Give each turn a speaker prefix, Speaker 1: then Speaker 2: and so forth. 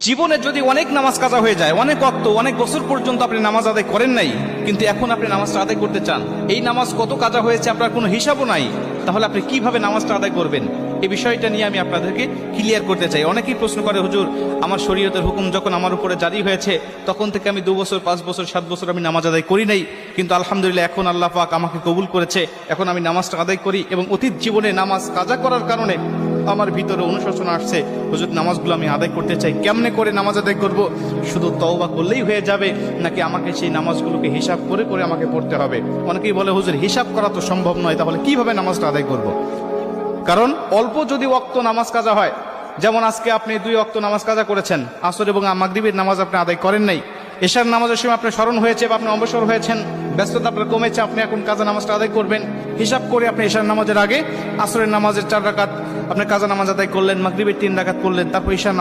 Speaker 1: জীবনে যদি অনেক নামাজ কাজা হয়ে যায়, অনেক ওয়াক্ত অনেক বছর পর্যন্ত আপনি নামাজ আদায় করেন নাই, কিন্তু এখন আপনি নামাজটা আদায় করতে চান, এই নামাজ কত কাজা হয়েছে আপনার কোনো হিসাবও নাই, তাহলে আপনি কিভাবে নামাজটা আদায় করবেন? এই বিষয়টা নিয়ে আমি আপনাদেরকে ক্লিয়ার করতে চাই। অনেকেই প্রশ্ন করে, হুজুর আমার শরীয়তের হুকুম যখন আমার উপরে জারি হয়েছে তখন থেকে আমি 2 বছর 5 বছর 7 বছর আমি নামাজ আদায় করি নাই, কিন্তু আলহামদুলিল্লাহ এখন আল্লাহ পাক আমাকে কবুল করেছে, এখন আমি নামাজটা আদায় করি এবং অতীত জীবনে নামাজ কাজা করার কারণে আমার ভিতরে অনুশোচনা আসছে, হুজুর নামাজগুলো আমি আদায় করতে চাই, কেমনে করে নামাজ আদায় করব? শুধু তওবা করলেই হয়ে যাবে নাকি আমাকে সেই নামাজগুলোকে হিসাব করে করে আমাকে পড়তে হবে? অনেকেই বলে, হুজুর হিসাব করা তো সম্ভব নয়, তাহলে কিভাবে নামাজটা আদায় করব? কারণ অল্প যদি ওয়াক্ত নামাজ কাজা হয়, যেমন আজকে আপনি 2 ওয়াক্ত নামাজ কাজা করেছেন, আসর এবং মাগরিবের নামাজ আপনি আদায় করেন নাই, এশার নামাজের সময় আপনার স্মরণ হয়েছে বা আপনি অবসর হয়েছেন, ব্যস্ততা আপনার কমেছে, আপনি এখন কাজা নামাজটা আদায় করবেন, হিসাব করে আপনি এশার নামাজের আগে আসরের নামাজের 4 রাকাত আপনি কাজা নামাজ আদায় করলেন, মাগরিবের 3 রাকাত করলেন, তারপর এশার